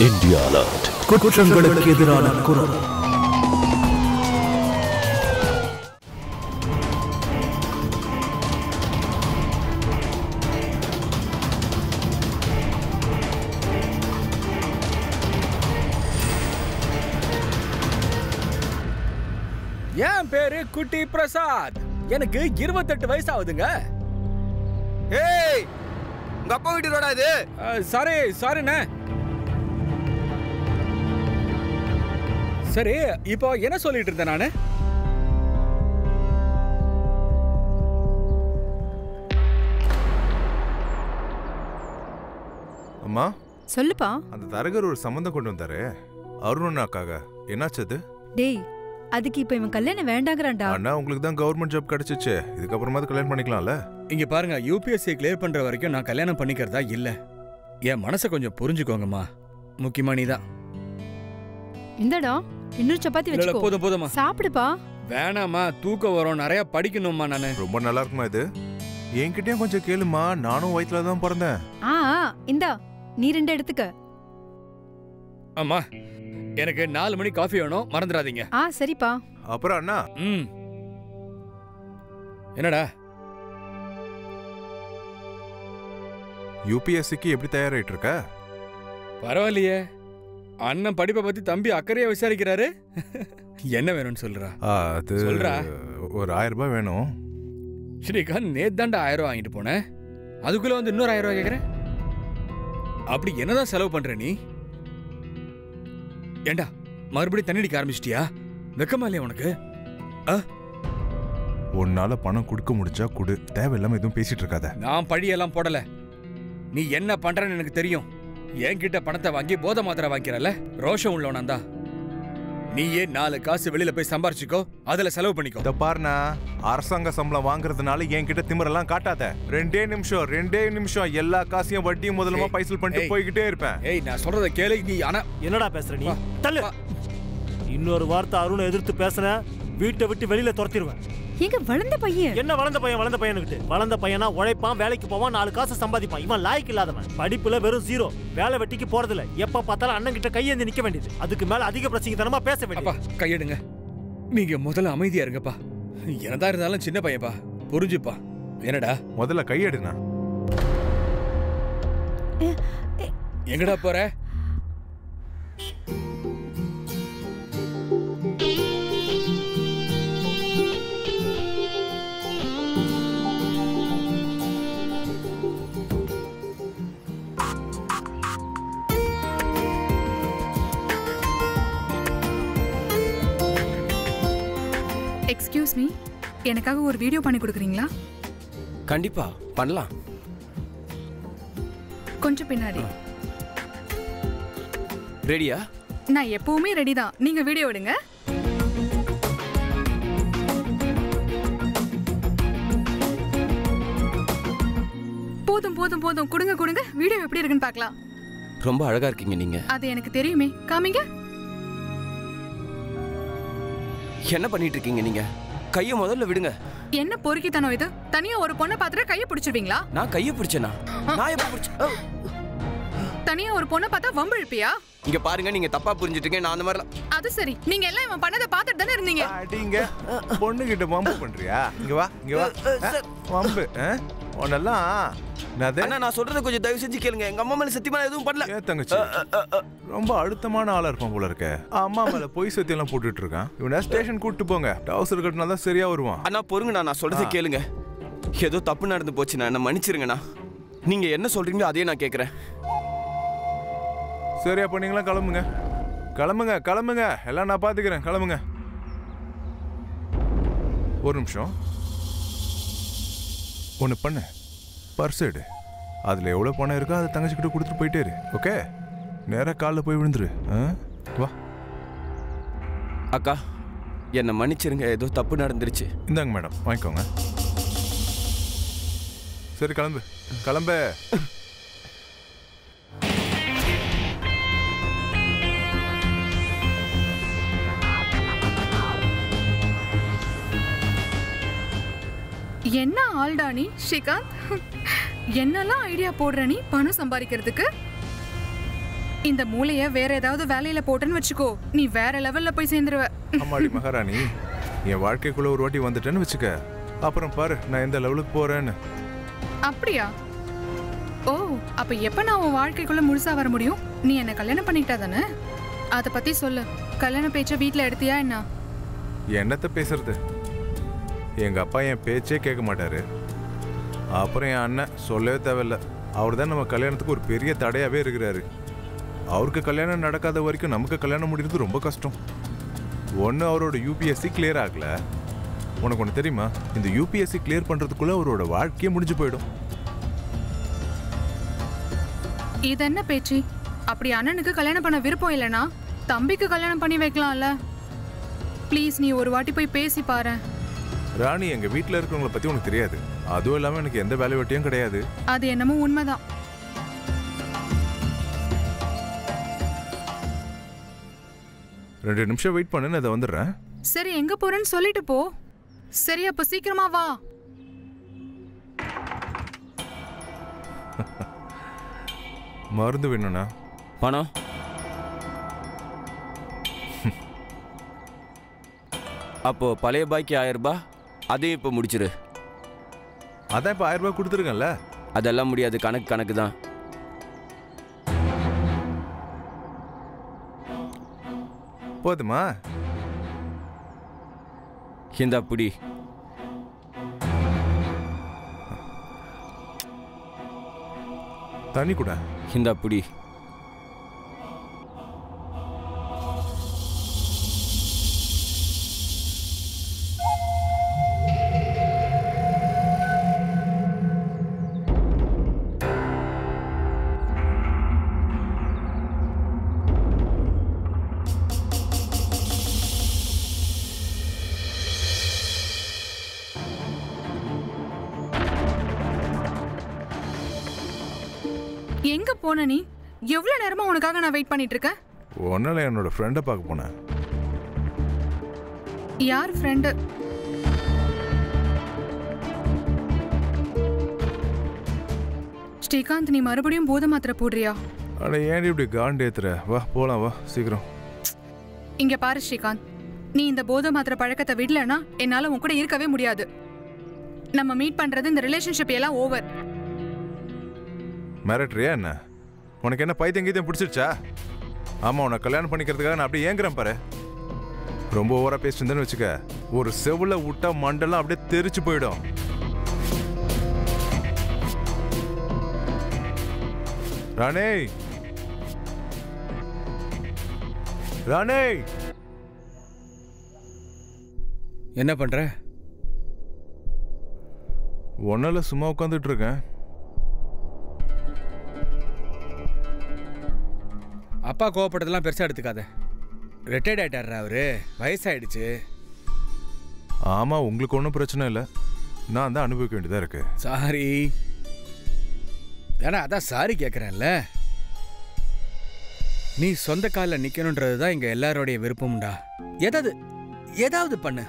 India Alert. குற்றங்களுக்கு எதிரான குரல். என் பேரு குட்டி பிரசாத். எனக்கு 28 வயசு ஆகுதுங்க. ஏய், உங்க அப்பா வீட்டு ரோடா இது? சாரிண்ணே. சரி, இப்போ என்ன சொல்லிட்டு இருந்தேன் நானு? அம்மா சொல்லுப்பா. அந்த தரகர் ஒரு சம்பந்தம் கொண்டு வந்தாரு அருணாக்காக. என்னாச்சது? டேய், அதுக்கு இப்ப இவன் கல்யாணம் வேண்டாங்கறான்டா. அண்ணா, உங்களுக்கு தான் கவர்மெண்ட் ஜாப் கிடைச்சிச்சு, இதுக்கப்புறமா கல்யாணம் பண்ணிக்கலாம்ல. இங்க பாருங்க, யூபிஎஸ்சி கிளியர் பண்ற வரைக்கும் நான் கல்யாணம் பண்ணிக்கிறதா இல்ல. என் மனசை கொஞ்சம் புரிஞ்சுக்கோங்கம்மா. முக்கியமா நீதான். இந்தடா இன்னொரு சப்பாத்தி வெச்சுக்கோ. போதுமா சாப்பிடுப்பா. வேணாமா, தூக்கம் வரும், நிறைய படிக்கணும்மா நானு. ரொம்ப நல்லா இருக்குமா இது? என்கிட்டயும் கொஞ்சம் கேளுமா, நானும் வயித்துல தான் பிறந்தேன். இந்தா நீ 2 எடுத்துக்க. அம்மா, எனக்கு 4 மணி காஃபி வேணும், மறந்துடாதீங்க. சரிப்பா. அப்புறம் அண்ணா, என்னடா யூபிஎஸ்சிக்கு எப்படி தயாராயிட்டு இருக்க? பரவாயில்லையே, அண்ணன் படிப்பை பத்தி தம்பி அக்கறையா விசாரிக்கிறாரு. என்ன வேணும்னு சொல்றா? அது சொல்றா. ஒரு 1000 ரூபாய் வேணும். ஸ்ரீகாந்த், நேத்தாண்டா 1000 ரூபாய் வாங்கிட்டு போனேன், அதுக்குள்ள வந்து இன்னொரு 1000 ரூபாய் கேக்குற. அப்படி என்னதான் செலவு பண்ற நீ? ஏண்டா மறுபடியும் தண்ணி அடிக்க ஆரம்பிச்சிட்டியா? வெக்கமா இல்லையா உனக்கு? உன்னால பணம் கொடுக்க முடிச்சா குடு, தேவையில்லாம எதுவும் பேசிட்டு இருக்காத. நான் பழியெல்லாம் போடல, நீ என்ன பண்றன்னு எனக்கு தெரியும். என்கிட்ட பணத்தை வாங்கி போதை மாத்திரை வாங்கிறல்ல, ரோஷம் உள்ளவனா? நீயே 4 காசு வெளியில போய் சம்பாரிச்சுக்கோ, அதுல செலவு பண்ணிக்கோ. இத பாருண்ணா, அரசாங்க சம்பளம் வாங்குறதுனால என்கிட்ட திமிரெல்லாம் காட்டாத. 2 நிமிஷம் எல்லா காசையும் வட்டியும் முதலமா பைசல் பண்ணிட்டு போய்கிட்டே இருப்பேன். ஏய், நான் சொல்றத கேளு நீ. ஆனா என்னடா பேசுற நீ? தள்ளு. இன்னொரு வார்த்தை அருணை எதிர்த்து பேசுன, வீட்டை விட்டு வெளியில துரத்திடுவேன். எங்க வளர்ந்த பையன்? என்ன வளர்ந்த பையனுக்கிட்டு? வளர்ந்த பையனா உழைப்பான், வேலைக்கு போவான், 4 காசு சம்பாதிப்பான். இவன் லாய்க்கு இல்லாதவன், படிப்புல வெறும் 0, வேலை வெட்டிக்கு போறதில்ல. எப்ப பார்த்தாலும் அண்ணன் கிட்ட கையேந்தி நிக்க வேண்டியது. அதுக்கு மேல அதிக பிரச்சனைத்தனமா பேச வேண்டியது. கையெடுங்க, நீங்க முதல்ல அமைதியா இருங்கப்பா. என்னதான் இருந்தாலும் சின்ன பையன்பா, புரிஞ்சுப்பா. என்னடா முதல்ல கையெடுனா. எங்கடா போற? எக்ஸ்கியூஸ் மீ, எனக்காக ஒரு வீடியோ பண்ணி கொடுக்குறீங்களா? கண்டிப்பா பண்ணலாம். கொஞ்சம் பின்னாடி. ரெடியா? நான் எப்பவுமே ரெடி தான், நீங்க வீடியோ எடுங்க. போதும் போதும் போதும், கொடுங்க கொடுங்க, வீடியோ எப்படி இருக்குன்னு பார்க்கலாம். ரொம்ப அழகா இருக்கீங்க நீங்க. அது எனக்கு தெரியுமே, காமிங்க. என்ன பண்ணிட்டு இருக்கீங்க நீங்க? கையை முதல்ல விடுங்க. என்ன பொறுக்கித்தனம் இது? தனியா ஒரு பொண்ணை பார்த்துட்டு கையை பிடிச்சிருவீங்களா? நான் கையை பிடிச்சேனா? நான் எப்ப பிடிச்சேன்? தனியா ஒரு பொண்ணை பார்த்தா வம்பு இழுப்பியா? இங்க பாருங்க, நீங்க தப்பா புரிஞ்சிட்டீங்க. நான் அந்த மாதிரி. அது சரி, நீங்க எல்லாம் இவன் பண்ணதை பார்த்துட்டு தானே இருந்தீங்க. அடிங்க, பொண்ணு கிட்ட வம்பு பண்றியா? இங்க வா, இங்க வா. வம்பு உன்னெல்லாம் நான் சொல்றத கொஞ்சம் தயவு செஞ்சு கேளுங்க. எங்க அம்மா மேல சத்தியமா எதுவும் பண்ணல. ஏன் தங்கச்சி ரொம்ப அழுத்தமான ஆளா இருப்பான் போல இருக்க. அம்மா மேல பொய் சத்தியம் எல்லாம் போட்டுட்டு இருக்கான். இவனை ஸ்டேஷன் கூட்டு போங்க, டவுசர் கட்டினா தான் சரியா வருவான். அண்ணா பொறுங்கண்ணா, நான் சொல்றத கேளுங்க. ஏதோ தப்பு நடந்து போச்சுண்ணா, என்ன மன்னிச்சிருங்கண்ணா. நீங்க என்ன சொல்றீங்களோ அதே நான் கேட்கறேன். சரியா பண்ணீங்களா? கிளம்புங்க கிளம்புங்க கிளம்புங்க, எல்லாம் நான் பாத்துக்கிறேன். கிளம்புங்க. ஒரு நிமிஷம், ஒன்று பண்ணு. பர்ஸ் எடு, அதில் எவ்வளோ பணம் இருக்கோ அதை தங்கச்சிக்கிட்ட கொடுத்துட்டு போயிட்டே இரு. ஓகே, நேராக காலில் போய் விழுந்துரு. வா அக்கா, என்னை மன்னிச்சிருங்க, ஏதோ தப்பு நடந்துருச்சு. இந்தாங்க மேடம், வாங்கிக்கோங்க. சரி கிளம்பு கிளம்பு. என்ன ஆல்டா நீ ஸ்ரீகாந்த்? என்னெல்லாம் ஐடியா போடுற நீ பணம் சம்பாதிக்கிறதுக்கு? இந்த மூளைய வேற ஏதாவது வேலையில போட்டேன்னு வச்சுக்கோ, நீ வேற லெவல்ல போய் சேர்ந்துருவ. அம்மாடி மகாராணி, என் வாழ்க்கைக்குள்ள ஒரு வாட்டி வந்துட்டேன்னு வச்சுக்க, அப்புறம் பாரு நான் எந்த லெவலுக்கு போறேன்னு. அப்படியா? ஓ, அப்ப எப்ப நான் உன் வாழ்க்கைக்குள்ள முழுசா வர முடியும்? நீ என்ன கல்யாணம் பண்ணிக்கிட்டா தானே? அத பத்தி சொல்லு. கல்யாண பேச்ச வீட்ல எடுத்தியா என்ன? என்னத்த பேசுறது? எங்க அப்பா என் பேச்சே கேட்க மாட்டாரு. அப்புறம் என் அண்ணன் சொல்லவே தேவையில்ல, அவர் தான் நம்ம கல்யாணத்துக்கு ஒரு பெரிய தடையாவே இருக்கிறாரு. அவருக்கு கல்யாணம் நடக்காத வரைக்கும் நமக்கு கல்யாணம் முடிகிறது ரொம்ப கஷ்டம். ஒன்று அவரோட யூபிஎஸ்சி கிளியர் ஆகல. உனக்கு ஒன்று தெரியுமா, இந்த யூபிஎஸ்சி கிளியர் பண்றதுக்குள்ள அவரோட வாழ்க்கையே முடிஞ்சு போயிடும். இது என்ன பேச்சு? அப்படி அண்ணனுக்கு கல்யாணம் பண்ண விருப்பம் இல்லைனா தம்பிக்கு கல்யாணம் பண்ணி வைக்கலாம்ல? ப்ளீஸ் நீ ஒரு வாட்டி போய் பேசி பாரு. ராணி, எங்க வீட்டில் இருக்கிறவங்கள பத்தி உனக்கு தெரியாது. அதுவும் இல்லாமல் எனக்கு எந்த வேலை வெட்டியும் கிடையாது. அது என்னமோ உண்மைதான். 2 நிமிஷம் வெயிட் பண்ணு, நான் இதை வந்துடுறேன். சரி, எங்க போறேன்னு சொல்லிட்டு போ. சரி, அப்ப சீக்கிரமா வா. மருந்து வேணும்னா பணம்? அப்போ பழைய பாக்கி 1000 ரூபாய், அதையும் இப்போ முடிச்சிரு. அதான் இப்போ 1000 ரூபாய் கொடுத்துருக்கேன்ல. அதெல்லாம் முடியாது, கணக்கு தான். போதுமா? இந்த புடி. தண்ணி கூட. இந்த புடி. எங்க போன நீ? எவ்வளவு நேரமா உனக்காக நான் வெயிட் பண்ணிட்டு இருக்கேன். ஒன்னால என்னோட ஃப்ரெண்டை பார்க்க போனேன். யார் ஃப்ரெண்டு? ஸ்ரீகாந்த், நீ மறுபடியும் போதை மாத்திரை போடுறியா? அட ஏன் இப்படி காண்டு ஏத்துற? வா போலாம், வா சீக்கிரம். இங்க பாரு ஸ்ரீகாந்த், நீ இந்த போதை மாத்திரை பழக்கத்தை விடலன்னா என்னால உன் கூட இருக்கவே முடியாது. நம்ம மீட் பண்றது, இந்த ரிலேஷன்ஷிப் எல்லாம் ஓவர். மிரட்டுறியா என்ன? உனக்கு என்ன பைத்தியம் கீதம் பிடிச்சிருச்சா? ஆமா, உனக்கு கல்யாணம் பண்ணிக்கிறதுக்காக நான் அப்படியே ஏங்குறேன் பாரு. ரொம்ப ஓவரா பேசிட்டு வச்சுக்க, ஒரு செவுல விட்டா மண்டலம் அப்படியே தெரிச்சு போயிடும். ராணே, ராணே, என்ன பண்ற? ஒன்னால சும்மா உட்காந்துட்டு இருக்கேன். அப்பா கோவப்பட்டதெல்லாம் பெருசா எடுத்துக்காத. ரிட்டையர்ட் ஆயிட்டாரா அவரு, வயசாயிடுச்சு. ஆமா, உங்களுக்கு ஒன்றும் பிரச்சனை இல்லை, நான் தான் அனுபவிக்க வேண்டியதா இருக்கு. சாரி. ஏன்னா அதான் சாரி கேட்குறேன்ல. நீ சொந்த காலில் நிற்கணுன்றது தான் இங்கே எல்லாரோடைய விருப்பம்டா. ஏதாவது பண்ணு.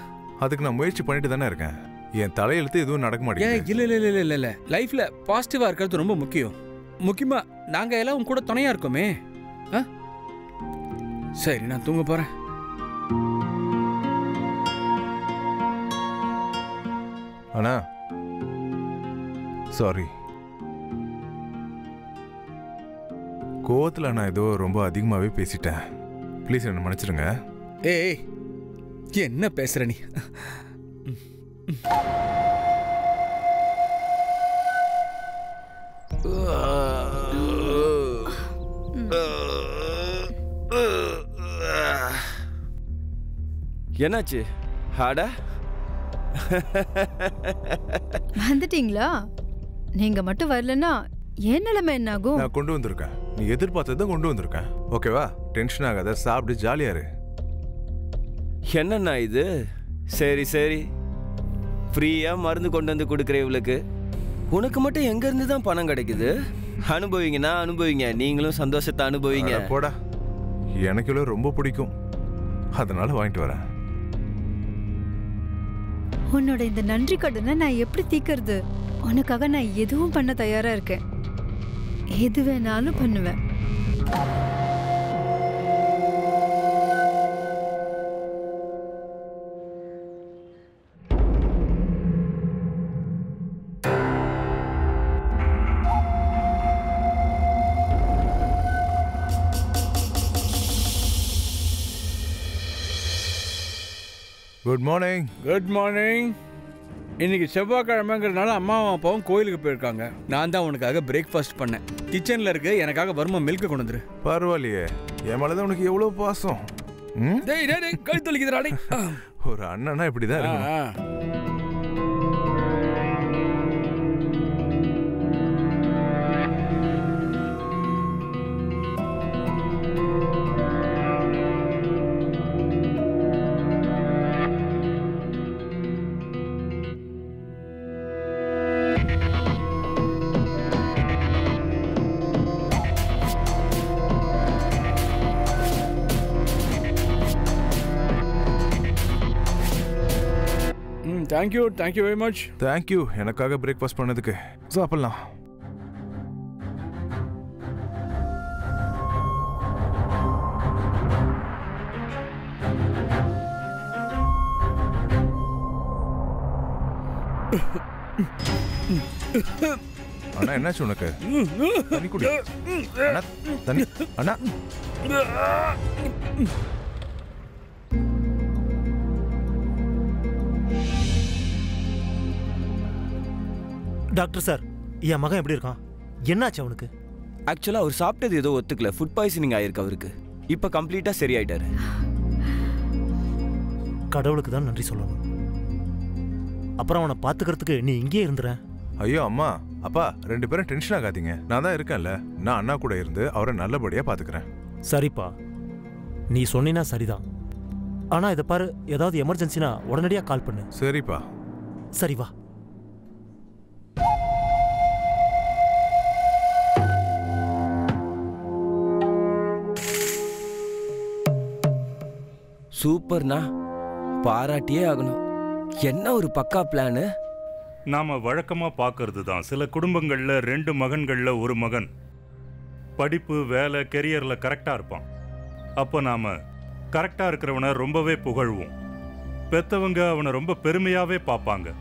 அதுக்கு நான் முயற்சி பண்ணிட்டு தானே இருக்கேன். என் தலையெழுத்து எதுவும் நடக்க மாட்டேங்குது. இல்ல லைஃப்ல பாசிட்டிவா இருக்கிறது ரொம்ப முக்கியம். முக்கியமா நாங்க எல்லாம் உன் கூட துணையா இருக்கோமே. சரி, நான் தூங்க போறேன். அண்ணா சாரி, கோவத்தில் நான் ஏதோ ரொம்ப அதிகமாகவே பேசிட்டேன். ப்ளீஸ் என்ன மன்னிச்சிருங்க. ஏய், என்ன பேசுற நீ? என்னாச்சு? ஹாடா வந்துட்டீங்களா? நீங்க மட்டும் வரலன்னா ஏன் நிலைமை என்ன ஆகும்? நான் கொண்டு வந்திருக்கேன். நீ எதிர்பார்த்ததான் கொண்டு வந்திருக்கேன். ஓகேவா? டென்ஷன் ஆகாத, சாப்பிட்டு ஜாலியா இரு. என்னண்ணா இது? சரி சரி, ஃப்ரீயா மருந்து கொண்டு வந்து கொடுக்குற இவளுக்கு உனக்கு மட்டும் எங்க இருந்து தான் பணம் கிடைக்குது? அனுபவிங்கன்னா அனுபவிங்க, நீங்களும் சந்தோஷத்தை அனுபவிங்க. போடா, எனக்கு இவ்வளோ ரொம்ப பிடிக்கும், அதனால வாங்கிட்டு வரேன். உன்னோட இந்த நன்றி கடனை நான் எப்படி தீக்கிறது? உனக்காக நான் எதுவும் பண்ண தயாரா இருக்கேன். எது வேணாலும் பண்ணுவேன். Good morning. Good morning. இன்னைக்கு செவ்வாய்க்கிழமைங்கிறதுனால அம்மாவும் அப்பாவும் கோயிலுக்கு போயிருக்காங்க. நான் தான் உனக்காக பிரேக்ஃபாஸ்ட் பண்ணேன். கிச்சன்ல இருக்கு, எனக்காக வருமா மில்க் கொண்டு வந்துரு. பரவாயில்லையே, என் மேலதான் உனக்கு எவ்வளவு பாசம். டேய் டேய் டேய், கை தொலிக்குதுடா டேய். ஒரு அண்ணனா இப்படிதான் இருக்கணும். Thank you very much. தேங்க்யூ எனக்காக பிரேக்ஃபாஸ்ட் பண்ணதுக்கு. சாப்பிடலாம். அண்ணா என்னாச்சு உனக்கு? தண்ணி குடி. அண்ணா தண்ணி. அண்ணா டாக்டர் சார், என் மகன் எப்படி இருக்கான்? என்னாச்சு அவனுக்கு? ஆக்சுவலா அவர் சாப்பிட்டது ஏதோ ஒத்துக்கல, ஃபுட் பாய்சனிங் ஆயிருக்கு அவருக்கு. இப்ப கம்ப்ளீட்டா சரியாயிட்டாரு. கடவுளுக்கு தான் நன்றி சொல்லணும். அப்புறம் அவனை பாத்துக்கிறதுக்கு நீ இங்கே இருந்துற. ஐயோ அம்மா அப்பா, 2 பேரும் டென்ஷன் ஆகாதீங்க. நான் தான் இருக்கேன்ல, நான் அண்ணா கூட இருந்து அவரை நல்லபடியா பாத்துக்கிறேன். சரிப்பா, நீ சொன்னா சரிதான். ஆனா இதை பாரு, ஏதாவது எமர்ஜென்சினா உடனடியா கால் பண்ணு. சரிப்பா. சரி வா. சூப்பர்னா, பாராட்டியே ஆகணும். என்ன ஒரு பக்கா பிளானு. நாம வழக்கமா பார்க்கறது தான். சில குடும்பங்கள்ல 2 மகன்கள்ல ஒரு மகன் படிப்பு, வேலை, கெரியர்ல கரெக்டா இருப்பான். அப்போ நாம கரெக்டா இருக்கிறவனை ரொம்பவே புகழ்வோம். பெத்தவங்க அவனை ரொம்ப பெருமையாவே பார்ப்பாங்க.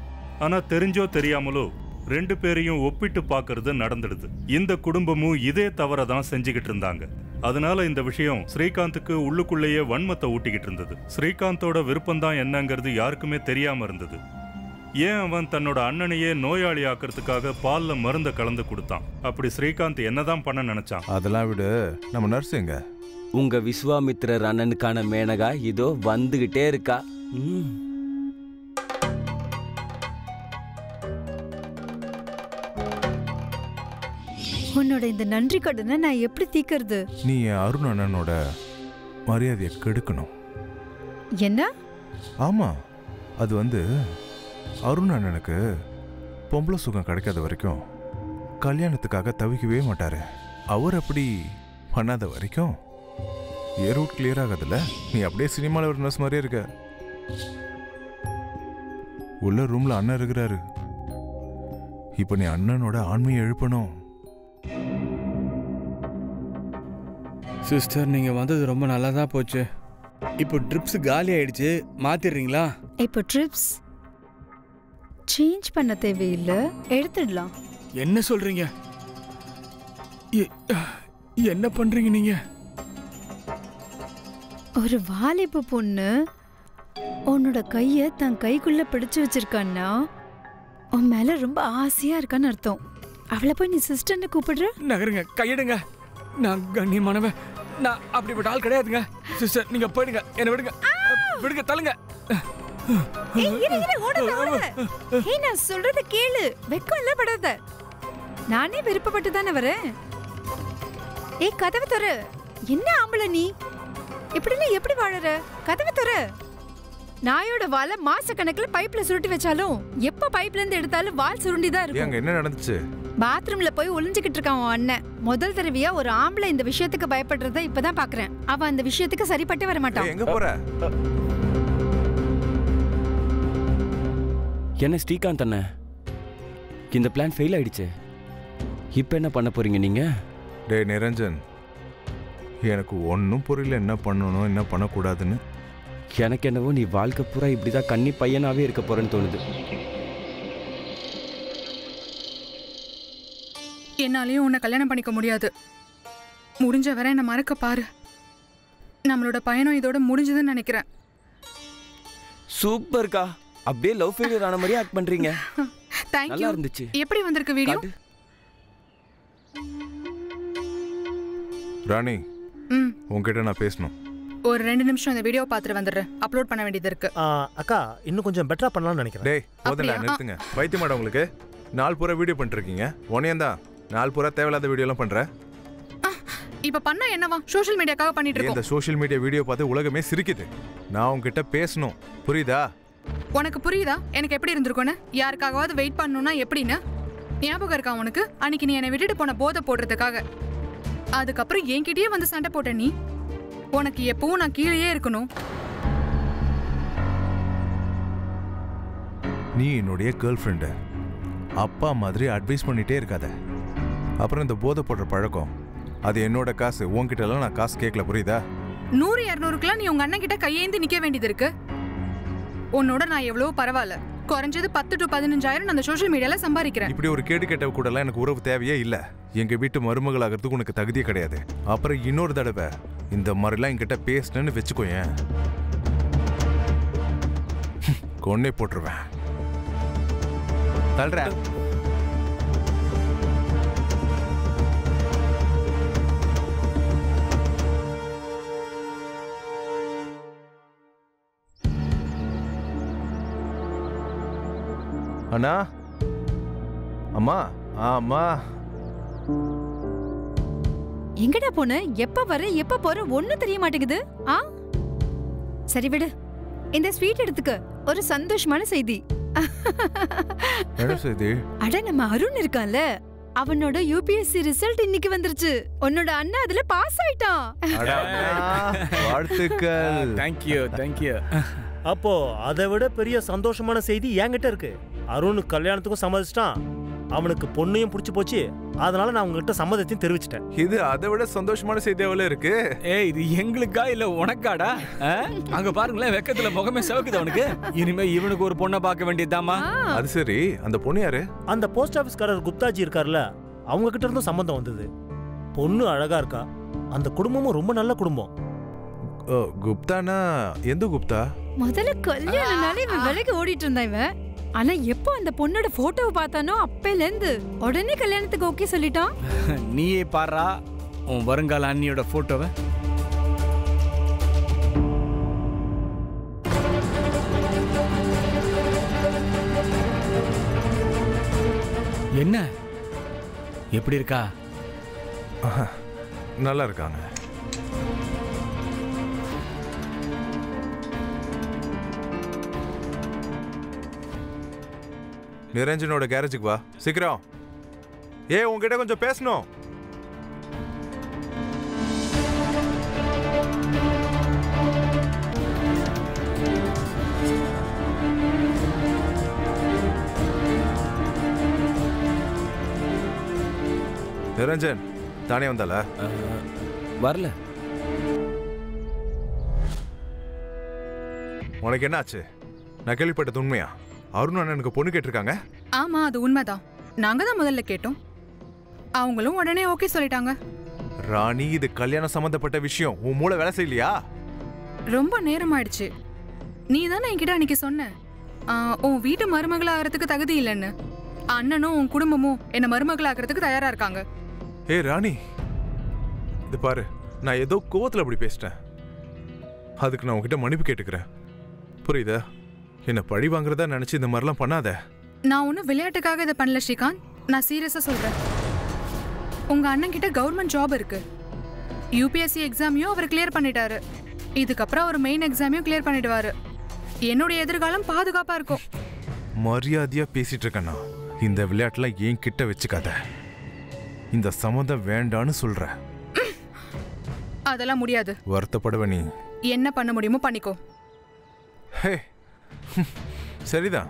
ஆனா தெரிஞ்சோ தெரியாமலோ 2 பேரையும் ஒப்பிட்டு பார்க்கறது நடந்துடுது. இந்த குடும்பமும் இதே தவற தான் செஞ்சுக்கிட்டு இருந்தாங்க. அதனால இந்த விஷயம் ஸ்ரீகாந்துக்கு உள்ளுக்குள்ளேயே வன்மத்தை ஊட்டிக்கிட்டு இருந்தது. ஸ்ரீகாந்தோட விருப்பம்தான் என்னங்கிறது யாருக்குமே தெரியாம இருந்தது. ஏன் அவன் தன்னோட அண்ணனையே நோயாளி ஆக்கிறதுக்காக பால்ல மருந்த கலந்து கொடுத்தான்? அப்படி ஸ்ரீகாந்த் என்னதான் பண்ண நினைச்சான்? அதெல்லாம் விடு, நம்ம நர்ஸ் எங்க? உங்க விஸ்வாமித்திரர் அண்ணனுக்கான மேனகா இதோ வந்துகிட்டே இருக்கா. உன்னோட இந்த நன்றி கடனை நான் எப்படி தீக்கிறது? நீ என் அருண் அண்ணனோட மரியாதையை கெடுக்கணும். என்ன? ஆமா, அது அருண் அண்ணனுக்கு பொம்பளை சுகம் கிடைக்காத வரைக்கும் கல்யாணத்துக்காக தவிக்கவே மாட்டாரு. அவர் அப்படி பண்ணாத வரைக்கும் ஏ ரூட் கிளியர் ஆகாதுல்ல. நீ அப்படியே சினிமாவில் ஒரு நர்ஸ் மாதிரியே இருக்க. உள்ள ரூம்ல அண்ணன் இருக்கிறாரு. இப்ப நீ அண்ணனோட ஆண்மையை எழுப்பணும். சிஸ்டர், நீங்க வந்தது ரொம்ப நல்லா தான் போச்சு. இப்போ ட்ரிப்ஸ் காலி ஆயிடுச்சு, மாத்திடுறீங்களா? இப்போ ட்ரிப்ஸ் சேஞ்ச் பண்ண தேவையில்லை, எடுத்துடலாம். என்ன சொல்றீங்க? என்ன பண்றீங்க நீங்க? ஒரு வாலிப பொண்ணு உன்னோட கைய தன் கைக்குள்ள பிடிச்சு வச்சிருக்கான்னா உன் மேல ரொம்ப ஆசையா இருக்கான்னு அர்த்தம். அவளை போய் நீ சிஸ்டர்னு கூப்பிடுற? நகருங்க, கையிடுங்க. நான் கண்ணியமானவ, நான் அப்படிப்பட்ட ஆள் கிடையாதுங்க. சிஸ்டர், நீங்க போயிடுங்க, என்ன விடுங்க, விடுங்க, தள்ளுங்க. நான் சொல்றத கேளு, வெக்கம் இல்ல படாத. நானே விருப்பப்பட்டு தானே வரேன். ஏய், கதவை தொற. என்ன ஆம்பளை நீ? இப்படிலாம் எப்படி வாழற? கதவை தொற. நாயோட வாலை மாச கணக்குல பைப்ல சுருட்டி வச்சாலும் எப்ப பைப்ல இருந்து எடுத்தாலும் வால் சுருண்டிதான் இருக்கும். என்ன நடந்துச்சு? பாத்ரூம்ல போய் ஒளிஞ்சுக்கிட்டு இருக்கான் உன் அண்ணன். முதல் தடவையா ஒரு ஆம்பளை இந்த விஷயத்துக்கு பயப்படுறத இப்பதான் பாக்குறேன். அவன் அந்த விஷயத்துக்கு சரிப்பட்டு வர மாட்டான். எங்க போற? என்ன ஸ்ரீகாந்த் அண்ணன், இந்த பிளான் ஃபெயில் ஆயிடுச்சு. இப்ப என்ன பண்ண போறீங்க நீங்க? டேய் நிரஞ்சன், எனக்கு ஒன்றும் புரியல என்ன பண்ணணும் என்ன பண்ணக்கூடாதுன்னு. எனக்கு என்னவோ நீ வாழ்க்கை பூரா இப்படிதான் கன்னி பையனாவே இருக்க போறேன்னு தோணுது. என்னாலையும் உன்னை கல்யாணம் பண்ணிக்க முடியாது. முடிஞ்ச வரை என்னை மறக்க பாரு. நம்மளோட பயணம் இதோட முடிஞ்சதுன்னு நினைக்கிறேன். சூப்பர்க்கா. அப்படியே லவ் ஃபெயிலியர் ஆன மாதிரி ஆக்ட் பண்றீங்க. Thank you. நல்லா இருந்துச்சு. எப்படி வந்திருக்கு வீடியோ? காட்டு. ராணி உன்கிட்ட நான் பேசணும். ஒரு 2 நிமிஷம் இந்த வீடியோ பார்த்துட்டு வந்துடுறேன். அப்லோட் பண்ண வேண்டியது இருக்கு. அக்கா இன்னும் கொஞ்சம் பெட்டரா பண்ணலாம்னு நினைக்கிறேன். டேய் முதல்ல அப்படியா? நிறுத்துங்க. வைத்தியமாடா உங்களுக்கு நாள் பூரா வீடியோ பண்ணிட்டு இருக்கீங்க. ஒன்னையந்தான் நாள் பூரா தேவையில்லாத வீடியோலாம் பண்ற. இப்ப பண்ணா என்னவா? சோஷியல் மீடியாக்காக பண்ணிட்டு இந்த இருக்கோம். சோஷியல் மீடியா வீடியோ பார்த்து உலகமே சிரிக்குது. நான் உன்கிட்ட பேசணும், புரியுதா? உனக்கு புரியுதா எனக்கு எப்படி இருந்திருக்கும்னு? யாருக்காகவாவது வெயிட் பண்ணணும்னா எப்படின்னு ஞாபகம் இருக்கா உனக்கு? அன்னைக்கு நீ என்னை விட்டுட்டு போன போதை போடுறதுக்காக. அதுக்கப்புறம் என்கிட்டயே வந்து சண்டை போட்ட நீ. உனக்கு எப்பவும் நான் கீழேயே இருக்கணும். நீ என்னுடைய கேர்ள் ஃப்ரெண்டு. அப்பா மாதிரி அட்வைஸ் பண்ணிட்டே இருக்காத. அப்புறம் இந்த போதை போடுற பழக்கம் அது என்னோட காசு. உன்கிட்ட எல்லாம் நான் காசு கேட்கல, புரியுதா? 100-200க்குலாம் நீ உங்க அண்ணன் கிட்ட கையேந்தி நிக்க வேண்டியது இருக்கு. உன்னோட நான் எவ்வளவோ பரவாயில்ல. குறைஞ்சது 10 to 15,000 அந்த சோஷியல் மீடியால சம்பாதிக்கிறேன். இப்படி ஒரு கேடு கெட்ட கூட எல்லாம் எனக்கு உறவு தேவையே இல்ல. எங்க வீட்டு மருமகள் ஆகிறதுக்கு உனக்கு தகுதியே கிடையாது. அப்புறம் இன்னொரு தடவை இந்த மாதிரிலாம் என்கிட்ட பேசினேன்னு வச்சுக்கோயேன், கொன்னே போட்டுருவேன். தள்ளுற அண்ணா, அம்மா, அம்மா. எங்கடா போன? எப்ப வர எப்ப போற ஒண்ணும் தெரிய மாட்டேங்குது. சரி விடு. இந்த ஸ்வீட் எடுத்துக்க. ஒரு சந்தோஷமான செய்தி. என்ன செய்தி? அட நம்ம அருண் இருக்கான்ல, அவனோட யூபிஎஸ்சி ரிசல்ட் இன்னைக்கு வந்துருச்சு. உன்னோட அண்ணா அதுல பாஸ் ஆயிட்டான். வாழ்த்துக்கள். Thank you. அப்போ அதை விட பெரிய சந்தோஷமான செய்தி என்கிட்ட இருக்கு. அருணுக்கு கல்யாணத்துக்கும் சம்மதிச்சிட்டான். அவனுக்கு பொண்ணையும் பிடிச்சி போச்சு. அதனால நான் உங்ககிட்ட சம்மதத்தையும் தெரிவிச்சிட்டேன். இது அதை விட சந்தோஷமான செய்தியாவில் இருக்கு. ஏய், இது எங்களுக்கா இல்ல உனக்காடா? அங்க பாருங்களேன், வெக்கத்துல முகமே சிவக்குது அவனுக்கு. இனிமே இவனுக்கு ஒரு பொண்ணை பார்க்க வேண்டியதாமா? அது சரி, அந்த பொண்ணு யாரு? அந்த போஸ்ட் ஆபீஸ்காரர் குப்தாஜி இருக்கார்ல, அவங்க கிட்ட இருந்தும் சம்பந்தம் வந்தது. பொண்ணு அழகா இருக்கா. அந்த குடும்பமும் ரொம்ப நல்ல குடும்பம். குப்தானா? எந்த குப்தா? முதல்ல கல்யாணம்னாலே இவன் விலைக்கு ஓடிட்டு இருந்தான் இவன். ஆனா எப்போ அந்த பொண்ணோட போட்டோவை பார்த்தானோ அப்பையில இருந்து உடனே கல்யாணத்துக்கு ஓகே சொல்லிட்டான். நீயே பாரா உன் வருங்கால அண்ணியோட போட்டோவை. என்ன எப்படி இருக்கா? நல்லா இருக்காங்க. நிரஞ்சனோட கேரேஜுக்கு வா சீக்கிரம். உங்ககிட்ட கொஞ்சம் பேசணும். நிரஞ்சன் தானே வந்தால? வரல. உனக்கு என்ன ஆச்சு? நான் கேள்விப்பட்டது உண்மையா? அருண் அண்ணனுக்கு பொண்ணு கேட்டிருக்காங்க. ஆமா, அது உண்மைதான். நாங்க தான் முதல்ல கேட்டோம். அவங்களும் உடனே ஓகே சொல்லிட்டாங்க. ராணி, இது கல்யாணம் சம்பந்தப்பட்ட விஷயம். உன் மூளை வேலை செய்யலையா? ரொம்ப நேரம் ஆயிடுச்சு. நீ தானே என்கிட்ட அன்னைக்கு சொன்ன உன் வீட்டு மருமகளாகிறதுக்கு தகுதி இல்லைன்னு. அண்ணனும் உன் குடும்பமும் என்ன மருமகளாகிறதுக்கு தயாரா இருக்காங்க. ராணி, இது பாரு, நான் ஏதோ கோவத்துல அப்படி பேசிட்டேன். அதுக்கு நான் உன்கிட்ட மன்னிப்பு கேட்டுக்கிறேன், புரியுதா? என்ன பழி வாங்குறதா நினைச்சு இந்த மாதிரிலாம் பண்ணாத. நான் ஒன்றும் விளையாட்டுக்காக இதை பண்ணல ஸ்ரீகாந்த். நான் சீரியஸா சொல்றேன். உங்க அண்ணன் கிட்ட கவர்மெண்ட் ஜாப் இருக்கு. யூபிஎஸ்சி எக்ஸாமையும் அவர் கிளியர் பண்ணிட்டாரு. இதுக்கப்புறம் அவர் மெயின் எக்ஸாமையும் கிளியர் பண்ணிடுவாரு. என்னுடைய எதிர்காலம் பாதுகாப்பா இருக்கும். மரியாதையா பேசிட்டு இருக்கேன்னா இந்த விளையாட்டுல ஏன் கிட்ட வச்சுக்காத. இந்த சம்மந்தம் வேண்டான்னு சொல்ற. அதெல்லாம் முடியாது. வருத்தப்படுவ நீ. என்ன பண்ண முடியுமோ பண்ணிக்கோ. சரிதான்.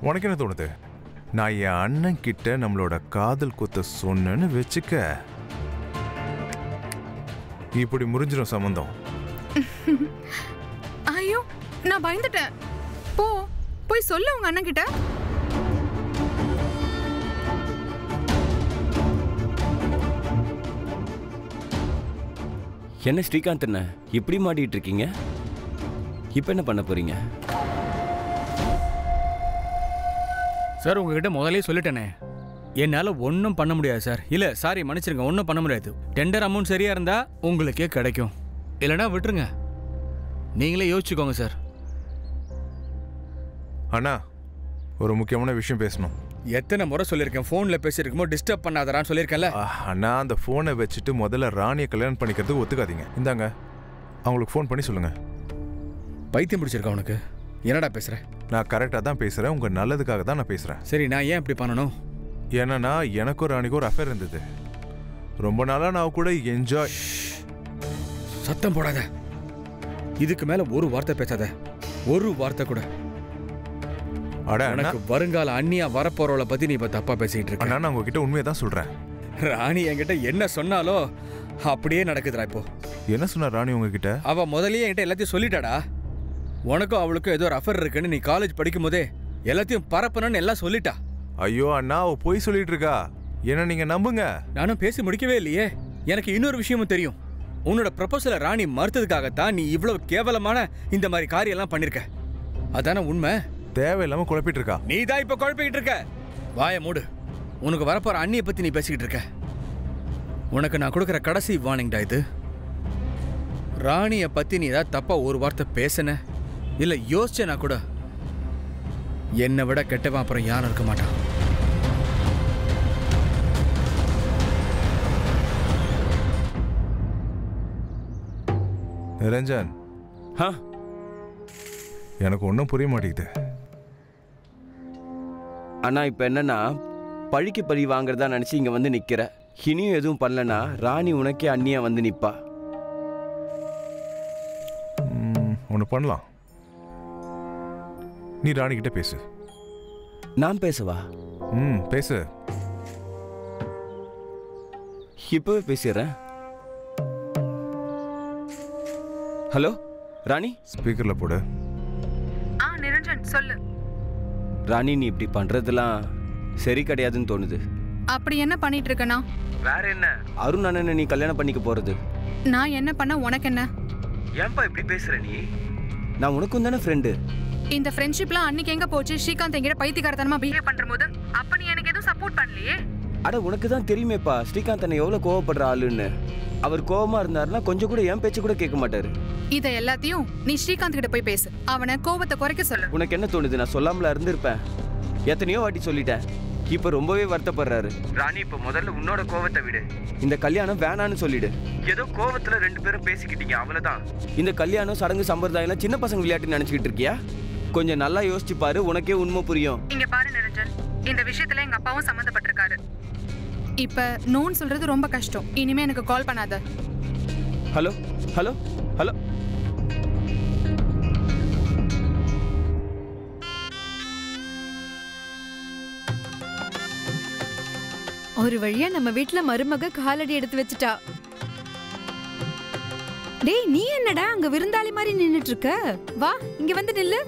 உனக்கு என்ன தோணுது? நான் என் அண்ணன் கிட்ட நம்மளோட காதல் குத்த சொன்னேன்னு வச்சுக்க, இப்படி முறிஞ்சிடும் சம்பந்தம். ஐயோ, நான் பயந்துட்டேன். போய் சொல்ல உங்க அண்ணன் கிட்ட. என்ன ஸ்ரீகாந்த், என்ன இப்படி மாட்டிட்டு இருக்கீங்க? இப்ப என்ன பண்ண போறீங்க? சார் உங்ககிட்ட முதலே சொல்லிட்டேனே, என்னால் ஒன்றும் பண்ண முடியாது சார். இல்லை சாரி மன்னிச்சிருங்க, ஒன்றும் பண்ண முடியாது. டெண்டர் அமௌண்ட் சரியாக இருந்தால் உங்களுக்கே கிடைக்கும், இல்லைனா விட்டுருங்க. நீங்களே யோசிச்சுக்கோங்க சார். அண்ணா ஒரு முக்கியமான விஷயம் பேசணும். எத்தனை முறை சொல்லியிருக்கேன், ஃபோனில் பேசியிருக்கும்போது டிஸ்டர்ப் பண்ணாதரான்னு சொல்லியிருக்கேன்ல. அண்ணா அந்த ஃபோனை வச்சுட்டு முதல்ல ராணியை கல்யாணம் பண்ணிக்கிறதுக்கு ஒத்துக்காதீங்க. இந்தாங்க அவங்களுக்கு ஃபோன் பண்ணி சொல்லுங்க. பைத்தியம் பிடிச்சிருக்கா உனக்கு? என்னடா பேசுற? நான் கரெக்டாக தான் பேசுகிறேன், உங்கள் நல்லதுக்காக தான் நான் பேசுகிறேன். சரி நான் ஏன் இப்படி பண்ணணும்? ஏன்னா எனக்கும் ராணிக்கும் ஒரு அஃபேர் இருந்தது. ரொம்ப நாளாக நான் கூட என்ஜாய். சத்தம் போடாத. இதுக்கு மேல ஒரு வார்த்தை பேசாத, ஒரு வார்த்தை கூட. எனக்கு வருங்கால அண்ணியா வரப்போறவளை பத்தி நீ இப்ப தப்பா பேசிட்டு இருக்க. நான் உங்ககிட்ட உண்மையை தான் சொல்றேன். ராணி என்கிட்ட என்ன சொன்னாலோ அப்படியே நடக்குதுடா. இப்போ என்ன சொன்னா ராணி உங்ககிட்ட? அவ முதல்லயே என்கிட்ட எல்லாத்தையும் சொல்லிட்டாடா. உனக்கும் அவளுக்கும் ஏதோ ஒரு அஃபர் இருக்குன்னு நீ காலேஜ் படிக்கும் போதே எல்லாத்தையும் பரப்பணும்னு எல்லாம் சொல்லிட்டா. ஐயோ அண்ணா, அவ போய் சொல்லிட்டு இருக்கா, என்ன நீங்க நம்புங்க. நானும் பேசி முடிக்கவே இல்லையே. எனக்கு இன்னொரு விஷயமும் தெரியும். உன்னோட ப்ரொபோசலை ராணி மறுத்ததுக்காகத்தான் நீ இவ்வளவு கேவலமான இந்த மாதிரி காரியம் எல்லாம் பண்ணிருக்க. அதான உண்மை? தேவையில்லாம குழப்பிட்டு இருக்கா. நீ தான் இப்ப குழப்பிக்கிட்டு இருக்க. வாய மூடு. உனக்கு வரப்போற அண்ணியை பத்தி நீ பேசிக்கிட்டு இருக்க. உனக்கு நான் கொடுக்குற கடைசி வார்னிங்டா இது. ராணியை பத்தி நீ ஏதாவது தப்பா ஒரு வார்த்தை பேசன இல்ல யோசிச்சனா கூட என்னை விட கெட்டவன் அப்புறம் யாரும் இருக்க மாட்டான். நிரஞ்சன், எனக்கு ஒன்றும் புரிய மாட்டேங்குது. அண்ணா இப்போ என்னன்னா, பழிக்கு பழி வாங்குறதா நினச்சி இங்கே வந்து நிற்கிற. இனியும் எதுவும் பண்ணலனா ராணி உனக்கே அண்ணியா வந்து நிற்பா. ஒன்று பண்ணலாம். நீ ராணி கிட்ட பேசு. நான் பேசவா? பேசு. இப்பவே பேசிடுறேன். ஹலோ ராணி, ஸ்பீக்கர்ல போடு. நிரஞ்சன் சொல்லு. ராணி, நீ இப்படி பண்றதெல்லாம் சரி கிடையாதுன்னு தோணுது. அப்படி என்ன பண்ணிட்டு இருக்கனா? வேற என்ன, அருண் அண்ணனை நீ கல்யாணம் பண்ணிக்க போறது. நான் என்ன பண்ண உனக்கு என்ன? ஏன்பா இப்படி பேசுற நீ? நான் உனக்கும் தானே ஃப்ரெண்டு. இந்த ஃப்ரெண்ட்ஷிப்லாம் அன்னைக்கு எங்க போச்சு? ஸ்ரீகாந்த் எங்கிட்ட பைத்தியக்காரத்தனமா பிஹேவ் பண்றபோது அப்ப நீ எனக்கு எதுவும் சப்போர்ட் பண்ணலையே. அட உனக்கு தான் தெரியுமேப்பா ஸ்ரீகாந்த் அண்ணன் எவ்வளவு கோவப்படுற ஆளுன்னு. அவர் கோவமா இருந்தாருன்னா கொஞ்சம் கூட என் பேச்சு கூட கேட்க மாட்டாரு. இத எல்லாத்தையும் நீ ஸ்ரீகாந்த் கிட்ட போய் பேசு. அவனை கோவத்தை குறைக்க சொல்லு. உனக்கு என்ன தோணுது? நான் சொல்லாமல இருந்திருப்பேன். எத்தனையோ வாட்டி சொல்லிட்டேன். இப்ப ரொம்பவே வருத்தப்படுறாரு. ராணி, இப்ப முதல்ல உன்னோட கோவத்தை விடு. இந்த கல்யாணம் வேணான்னு சொல்லிடு. ஏதோ கோவத்துல ரெண்டு பேரும் பேசிக்கிட்டீங்க, அவ்வளவுதான். இந்த கல்யாணம் சடங்கு சம்பிரதாயம் சின்ன பசங்க விளையாட்டு நினைச்சுக்கிட்டு இருக்கியா? கொஞ்சம் நல்லா யோசிச்சு பாரு, உனக்கே உண்மை புரியும். இங்க பாரு நிரஞ்சன், இந்த விஷயத்துல எங்க அப்பாவும் சம்பந்தப்பட்டிருக்காரு. இப்ப நோன்னு சொல்றது ரொம்ப கஷ்டம். இனிமே எனக்கு கால் பண்ணாத. Hello hello hello. ஒரு வழியா நம்ம வீட்டுல மருமக காலடி எடுத்து வச்சுட்டா. டேய், நீ என்னடா அங்க விருந்தாளி மாதிரி நின்னுட்டு இருக்க? வா இங்க வந்து நில்லு.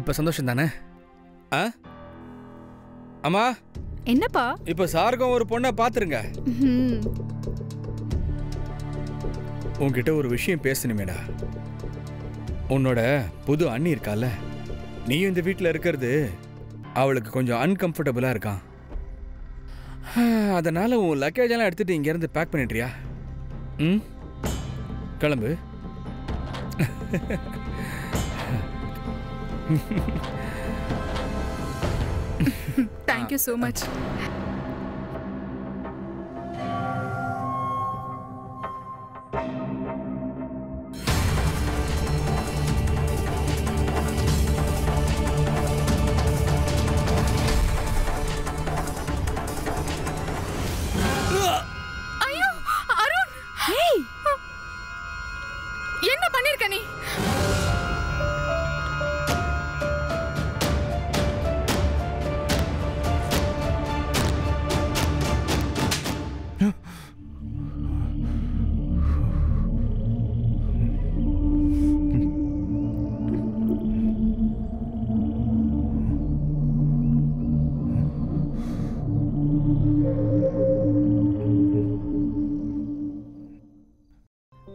இப்ப சந்தோஷம் தானே? அம்மா, என்னப்பா? இப்ப சார்கம் ஒரு பொண்ணை பாத்துருங்க. உன்கிட்ட ஒரு விஷயம் பேசணுமேடா. உன்னோட புது அண்ணி இருக்கால, நீயும் இந்த வீட்டில் இருக்கிறது அவளுக்கு கொஞ்சம் அன்கம்ஃபர்டபுளா இருக்கான். அதனால உன் லக்கேஜ் எல்லாம் எடுத்துட்டு இங்க இருந்து பேக் பண்ணிட்டியா? கிளம்பு. Thank you so much. ஐயோ அருண், ஏய் என்ன பண்ணிருக்க நீ?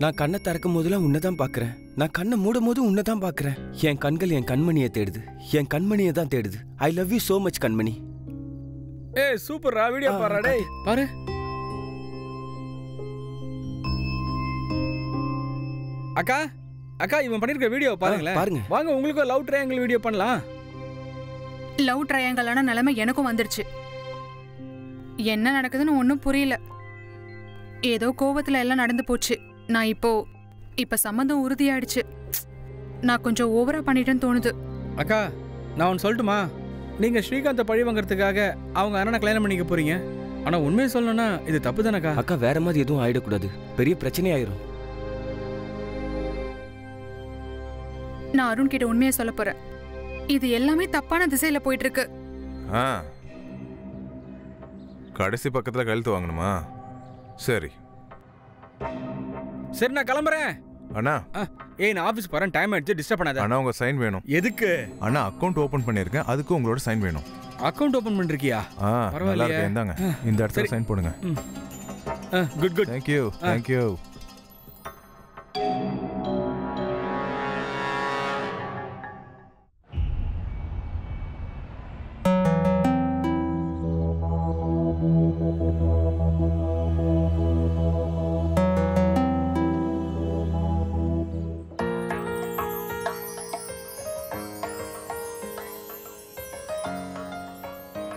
நான் கண்ணை திறக்கும் போதெல்லாம் உன்னை தான் பார்க்குறேன், நான் கண்ணை மூடும் போது உன்னை தான் பார்க்குறேன். என் கண்கள் என் கண்மணியை தேடுது, என் கண்மணியை தான் தேடுது. I love you so much கண்மணி. ஏய் சூப்பர்ரா, வீடியோ பாருடா டேய். பாரு. அக்கா அக்கா இவன் பண்ணிருக்க வீடியோ பாருங்களேன். பாருங்க. வாங்க உங்களுக்கு லவ் ட்ரையாங்கிள் வீடியோ பண்ணலாம். லவ் ட்ரையாங்கலான நிலைமை எனக்கும் வந்துருச்சு. என்ன நடக்குதுன்னு ஒன்றும் புரியல. ஏதோ கோவத்துல எல்லாம் நடந்து போச்சு. நான் இப்ப சம்மந்தம் உறுதியாயிடுச்சு. நான் கொஞ்சம் ஓவரா பண்ணிட்டேன்னு தோணுது. அக்கா நான் ஒன்று சொல்லட்டுமா? நீங்க ஸ்ரீகாந்தை பழி வாங்குறதுக்காக அவங்க அண்ணனை கல்யாணம் பண்ணிக்க போறீங்க. ஆனா உண்மையை சொல்லணும்னா இது தப்பு தானக்கா? அக்கா வேற மாதிரி எதுவும் ஆயிடக்கூடாது, பெரிய பிரச்சனை ஆயிரும். நான் அருண் கிட்ட உண்மையை சொல்ல போறேன். இது எல்லாமே தப்பான திசையில போயிட்டு இருக்கு. கடைசி பக்கத்துல கழுத்து வாங்கணுமா? சரி சரி நான் கிளம்புறேன். அண்ணா ஏய் நான் ஆபீஸ் போறேன், டைம் ஆயிடுச்சு, டிஸ்டர்ப் பண்ணாத. அண்ணா உங்க சைன் வேணும். எதுக்கு? அண்ணா அக்கவுண்ட் ஓபன் பண்ணிருக்கேன், அதுக்கு உங்களோட சைன் வேணும். அக்கவுண்ட் ஓபன் பண்ணிருக்கியா? நல்லா இருக்கு, இந்தாங்க இந்த இடத்துல சைன் போடுங்க. Good good. Thank you thank you.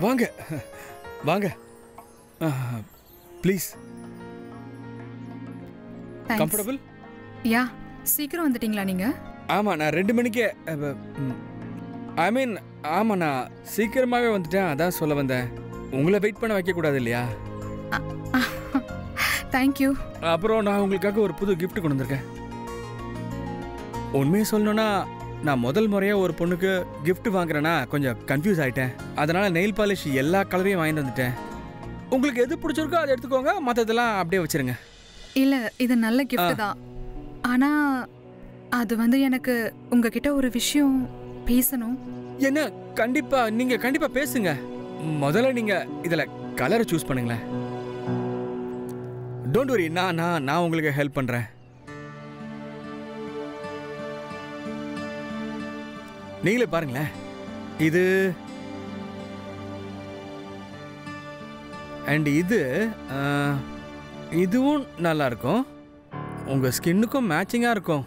வாங்க வாங்க ப்ளீஸ். கம்ஃபர்டபுள்? யா சீக்கிரம் வந்துட்டீங்களா நீங்க? ஆமா நான் 2 மணிக்கே ஐ மீன் ஆமா நான் சீக்கிரமாவே வந்துட்டேன், அதான் சொல்ல வந்தேன். உங்களை வெயிட் பண்ண வைக்க கூடாது இல்லையா? தேங்க்யூ. அப்புறம் நான் உங்களுக்காக ஒரு புது கிஃப்ட் கொண்டு வந்திருக்கேன். உண்மையை சொல்லணும்னா நான் முதல் முறையா ஒரு பொண்ணுக்கு கிஃப்ட் வாங்குறேன்னா கொஞ்சம் கன்ஃபியூஸ் ஆயிட்டேன். அதனால நெயில் பாலிஷ் எல்லா கலரையும் வாங்கிட்டு வந்துட்டேன். உங்களுக்கு எது பிடிச்சிருக்கோ அதை எடுத்துக்கோங்க, மற்றதெல்லாம் அப்படியே வச்சிருங்க. இல்ல இது நல்ல கிஃப்ட் தான். ஆனா அது எனக்கு உங்ககிட்ட ஒரு விஷயம் பேசணும். என்ன? கண்டிப்பா நீங்க கண்டிப்பா பேசுங்க. முதல்ல நீங்க இதுல கலரை சூஸ் பண்ணுங்களேன். டோன்ட் வரி, நான் உங்களுக்கு ஹெல்ப் பண்றேன். நீங்களே பாருங்களேன். இது அண்ட் இதுவும் நல்லா இருக்கும், உங்க ஸ்கின்னுக்கும் மேட்சிங்கா இருக்கும்.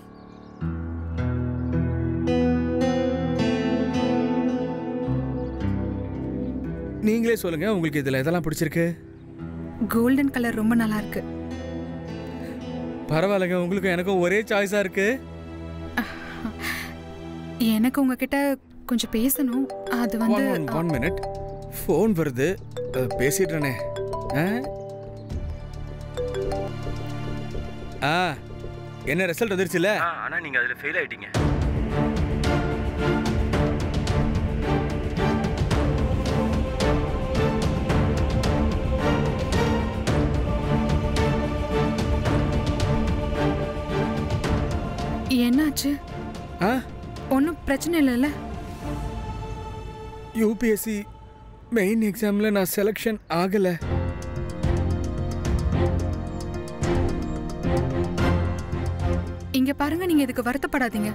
நீங்களே சொல்லுங்க உங்களுக்கு இதுல எதெல்லாம் பிடிச்சிருக்கு? கோல்டன் கலர் ரொம்ப நல்லா இருக்கு. பரவாயில்லைங்க, உங்களுக்கும் எனக்கும் ஒரே சாய்ஸா இருக்கு. எனக்கு உங்ககிட்ட கொஞ்சம் பேசணும். அது ஒன் மினிட், ஃபோன் வருது, பேசிடுறேனே. என்ன ரிசல்ட் வந்துருச்சுல? ஆனா நீங்க அதுல ஃபெயில் ஆயிட்டீங்க. என்னாச்சு? ஒன்றும் பிரச்சனை இல்லைல்ல? யூபிஎஸ்சி மெயின் எக்ஸாம்ல நான் செலக்ஷன் ஆகல. இங்க பாருங்க, நீங்க இதுக்கு வருத்தப்படாதீங்க,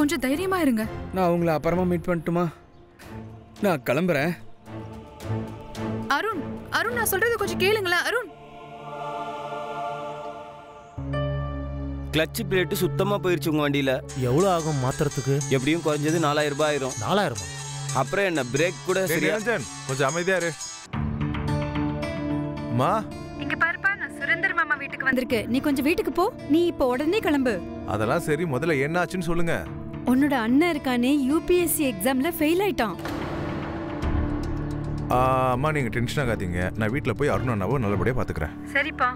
கொஞ்சம் தைரியமா இருங்க. நான் உங்களை அப்புறமா மீட் பண்ணட்டுமா? நான் கிளம்புறேன். அருண் அருண் நான் சொல்றது கொஞ்சம் கேளுங்களேன். அருண், கிளட்ச் பிளேட்டு சுத்தமா போயிருச்சு உங்க வண்டியில. எவ்வளவு ஆகும் மாத்துறதுக்கு? எப்படியும் குறைஞ்சது 4000 ரூபாய் ஆயிரும். 4000? அப்புறம் என்ன பிரேக் கூட சரியா? கொஞ்சம் அமைதியா இரு. மா இங்க பாருப்பா, நான் சுரேந்தர் மாமா வீட்டுக்கு வந்திருக்கேன். நீ கொஞ்சம் வீட்டுக்கு போ. நீ இப்போ உடனே கிளம்பு. அதெல்லாம் சரி, முதல்ல என்ன ஆச்சுன்னு சொல்லுங்க. உன்னோட அண்ணன் இருக்கானே யூபிஎஸ்சி எக்ஸாம்ல ஃபெயில் ஆயிட்டான். அம்மா நீங்க டென்ஷன் ஆகாதீங்க, நான் வீட்டில் போய் அருண் அண்ணாவை நல்லபடியாக பார்த்துக்கிறேன். சரிப்பா.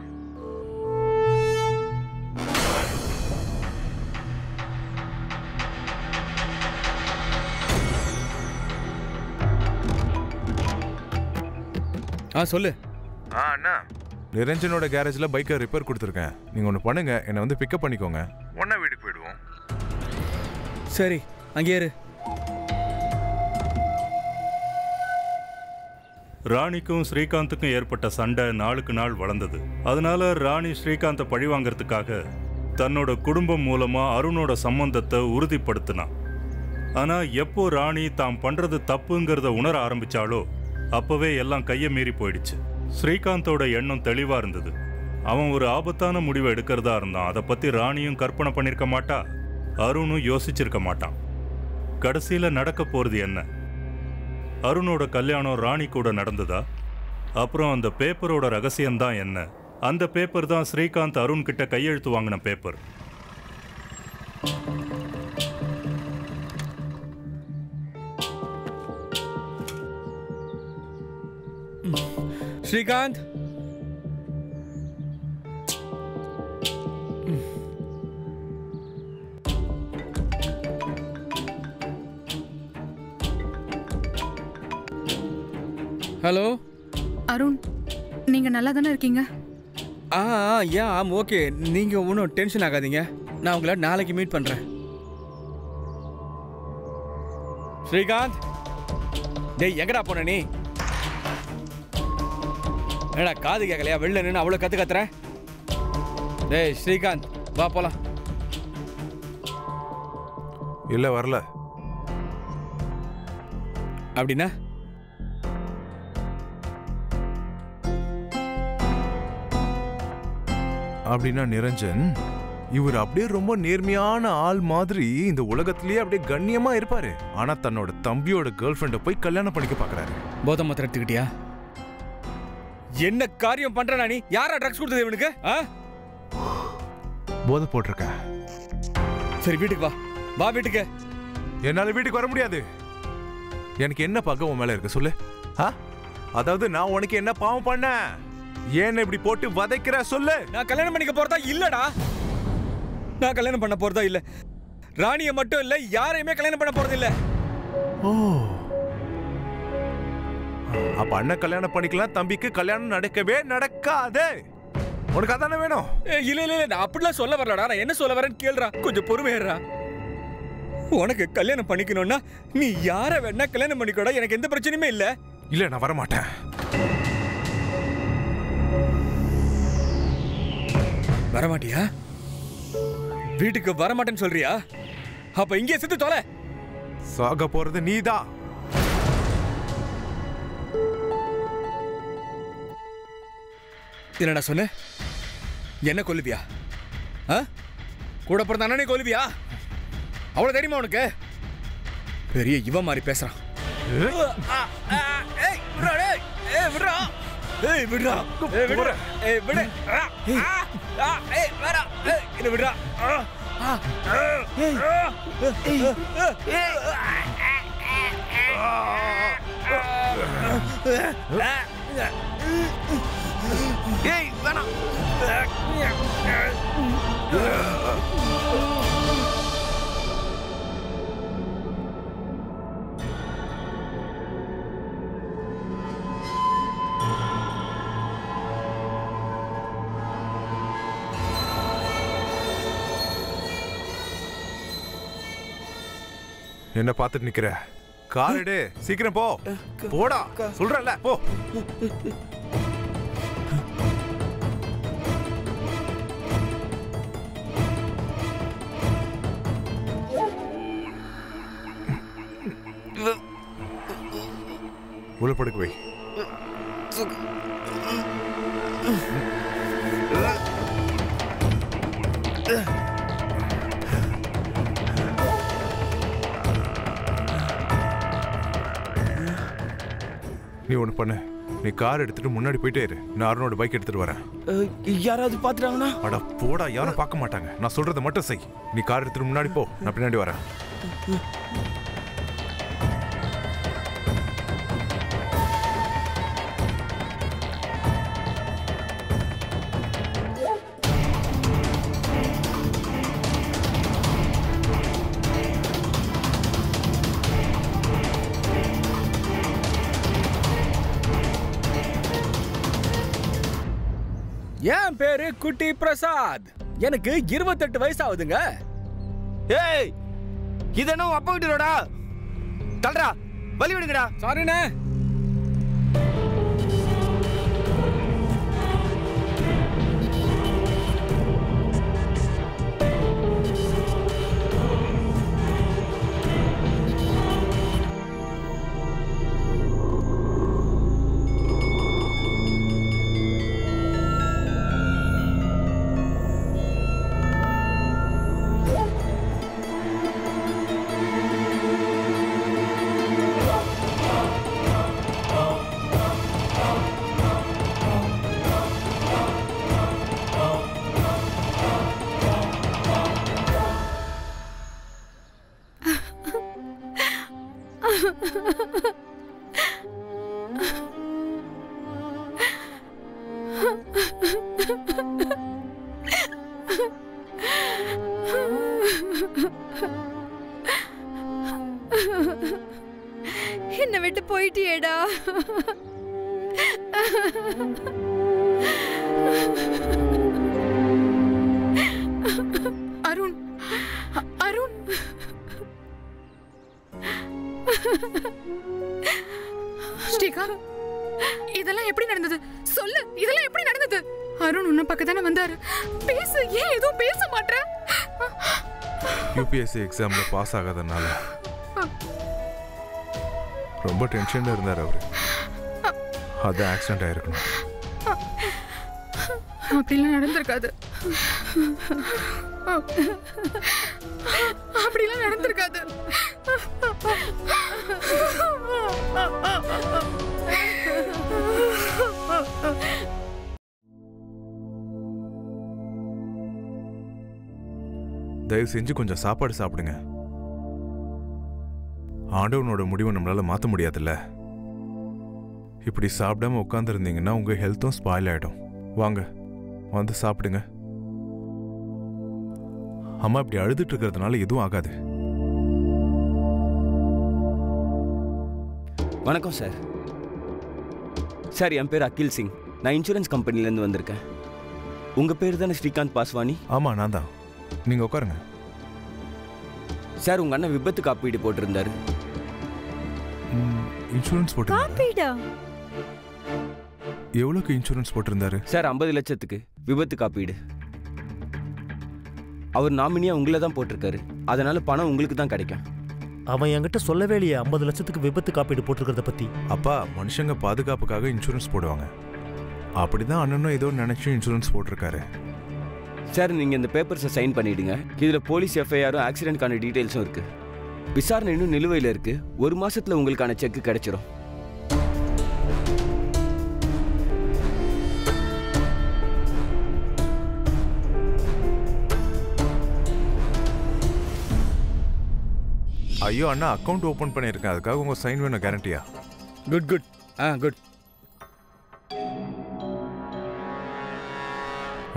சொல்லு. அண்ணா, நிரஞ்சனோட கேரேஜில் பைக்கை ரிப்பேர் கொடுத்துருக்கேன். நீங்கள் ஒன்று பண்ணுங்க, என்னை வந்து பிக்கப் பண்ணிக்கோங்க, ஒன்றா வீட்டுக்கு போயிடுவோம். சரி, அங்கே இரு. ராணிக்கும் ஸ்ரீகாந்துக்கும் ஏற்பட்ட சண்டை நாளுக்கு நாள் வளர்ந்தது. அதனால ராணி ஸ்ரீகாந்தை பழி வாங்கறதுக்காக தன்னோட குடும்பம் மூலமா அருணோட சம்பந்தத்தை உறுதிப்படுத்தினான். ஆனா எப்போ ராணி தாம் பண்றது தப்புங்கிறத உணர ஆரம்பிச்சாலோ அப்பவே எல்லாம் கையை மீறி போயிடுச்சு. ஸ்ரீகாந்தோட எண்ணம் தெளிவா இருந்தது. அவன் ஒரு ஆபத்தான முடிவை எடுக்கிறதா இருந்தான். அதை பத்தி ராணியும் கற்பனை பண்ணிருக்க மாட்டா, அருணும் யோசிச்சிருக்க மாட்டான். கடைசியில நடக்க போறது என்ன? அருணோட கல்யாணம் ராணி கூட நடந்ததா? அப்புறம் அந்த பேப்பரோட ரகசியம்தான் என்ன? அந்த பேப்பர் தான் ஸ்ரீகாந்த் அருண் கிட்ட கையெழுத்து வாங்கின பேப்பர். ஸ்ரீகாந்த், ஹலோ. அருண், நீங்க நல்லா தானே இருக்கீங்க? ஆம் ஓகே. நீங்க ஒன்றும் டென்ஷன் ஆகாதீங்க. நான் உங்களை நாளைக்கு மீட் பண்றேன். ஸ்ரீகாந்த், டேய் எங்கடா போன நீ? என்னடா காது கேட்கலையா? வெளில நின்று அவ்வளோ கத்துற. டேய் ஸ்ரீகாந்த், வா போலாம். இல்ல வரல. அப்படின்னா அப்படின்னா நிரஞ்சன் இவர் அப்படியே ரொம்ப நேர்மையான ஆள் மாதிரி இந்த உலகத்திலேயே அப்படியே கண்ணியமா இருப்பாரு. ஆனா தன்னோட தம்பியோட கேர்ள் ஃப்ரெண்டை போய் கல்யாணம் பண்ணிக்க பாக்குறாரு. போதை மாத்திரை எடுத்துக்கிட்டியா? என்ன காரியம் பண்றா நீ? யாரா ட்ரக்ஸ் கொடுத்தது இவனுக்கு? போதை போட்டிருக்க. சரி வீட்டுக்கு வா. வா வீட்டுக்கு. என்னால வீட்டுக்கு வர முடியாது. எனக்கு என்ன பக்கம் உன் மேல இருக்கு சொல்லு. அதாவது நான் உனக்கு என்ன பாவம் பண்ண? ஏன் இப்படி போட்டு வதைக்கிற சொல்லு. நான் கல்யாணம் பண்ணிக்க போறதா இல்லடா. நான் கல்யாணம் பண்ண போறதா இல்ல. ராணியை மட்டும் இல்ல, யாரையுமே கல்யாணம் பண்ண போறது இல்ல. ஓ, அப்ப அண்ணன் கல்யாணம் பண்ணிக்கலாம், தம்பிக்கு கல்யாணம் நடக்கவே நடக்காது. உனக்கு அதானே வேணும்? இல்ல இல்ல, நான் அப்படிலாம் சொல்ல வரலடா. நான் என்ன சொல்ல வரேன்னு கேளுடா. கொஞ்சம் பொறுமையா. உனக்கு கல்யாணம் பண்ணிக்கணும்னா நீ யார வேணா கல்யாணம் பண்ணிக்கோடா. எனக்கு எந்த பிரச்சனையுமே இல்ல. இல்ல நான் வர மாட்டேன். வரமாட்டியா? வீட்டுக்கு வரமாட்டேன்னு சொல்றியா? அப்ப இங்கே செத்து தொலை. சாக போறது நீதான். என்னடா சொன்ன? என்ன கொல்லுவியா? கூட பிறந்த அண்ணனே கொல்லுவியா? அவ்வளவு தெரியுமா உனக்கு? பெரிய இவ மாதிரி பேசுறான். என்ன பார்த்துட்டு நிக்கிற? கார் எடு, சீக்கிரம் போ. போடா சொல்றல, போ. உள்ள படுக்க வை. நீ ஒண்ணு பண்ணு. நீ கார் எடுத்துட்டு முன்னாடி போயிட்டே இரு. நான் அருணோட பைக் எடுத்துட்டு வரேன். யாராவது பாத்துட்டாங்கன்னா? அட போடா, யாரும் பார்க்க மாட்டாங்க. நான் சொல்றதை மட்டும் செய். நீ கார் எடுத்துட்டு முன்னாடி போ, நான் பின்னாடி வரேன். என் பேரு குட்டி பிரசாத். எனக்கு 28 வயசு ஆகுதுங்க. ஏய், இதென்ன அப்பா விட்டுடா. தள்ளுடா, வலி விடுங்கடா. சாரிண்ணே. என்னை விட்டு போயிட்டியேடா. அருண், அருண், ஸ்ரீகாந்த், இதெல்லாம் எப்படி நடந்தது? சொல்லு, இதெல்லாம் எப்படி நடந்தது? அருண் உன்ன பக்கத்தானே வந்தாரு. பேசு, ஏன் எதுவும் பேச மாட்டற? யூபிஎஸ்சி எக்ஸாம்ல பாஸ் ஆகாதனால ரொம்ப டென்ஷன்ல இருந்தார் அவரு. அது ஆக்சிடென்ட் ஆயிருக்கணும். அப்படிலாம் நடந்திருக்காது. அப்படிலாம் நடந்திருக்காது. தயவு செஞ்சு கொஞ்சம் சாப்பாடு சாப்பிடுங்க. ஆண்டவனோட முடிவை நம்மளால மாற்ற முடியாதுல்ல. இப்படி சாப்பிடாம உட்காந்துருந்தீங்கன்னா உங்க ஹெல்த்தும் ஸ்பாயில் ஆயிடும். வாங்க வந்து சாப்பிடுங்க. அம்மா இப்படி அழுதுட்டு இருக்கிறதுனால எதுவும் ஆகாது. வணக்கம் சார். சார், என் பேர் அகில் சிங். நான் இன்சூரன்ஸ் கம்பெனிலேருந்து வந்திருக்கேன். உங்கள் பேர் தானே ஸ்ரீகாந்த் பாஸ்வானி? ஆமாம், நான் தான். நீங்கள் உட்காருங்க. சார், உங்கள் அண்ணன் விபத்து காப்பீடு போட்டிருந்தாரு. இன்சூரன்ஸ் காப்பீடா? எவ்வளோக்கு இன்சூரன்ஸ் போட்டிருந்தாரு? சார், 50 லட்சத்துக்கு விபத்து காப்பீடு. அவர் நாமினியா உங்களை தான் போட்டிருக்காரு. அதனால பணம் உங்களுக்கு தான் கிடைக்கும். அவன் என்கிட்ட சொல்லவே இல்லையே 50 லட்சத்துக்கு விபத்து காப்பீடு போட்டிருக்கிறத பத்தி. அப்பா, மனுஷங்க பாதுகாப்புக்காக இன்சூரன்ஸ் போடுவாங்க. அப்படிதான் அண்ணனும் ஏதோ நினைச்சு இன்சூரன்ஸ் போட்டிருக்காரு. சார், நீங்கள் இந்த பேப்பர்ஸை சைன் பண்ணிவிடுங்க. இதில் போலீஸ் எஃப்ஐஆரும் ஆக்சிடென்ட்கான டீட்டெயில்ஸும் இருக்குது. விசாரணை இன்னும் நிலுவையில் இருக்குது. 1 மாதத்தில் உங்களுக்கான செக் கிடைச்சிரும். ஐயோ அண்ணா, அக்கௌண்ட் ஓப்பன் பண்ணியிருக்கேன். அதுக்காக உங்கள் சைன் வேணும். கேரண்டியா? Good good. குட்.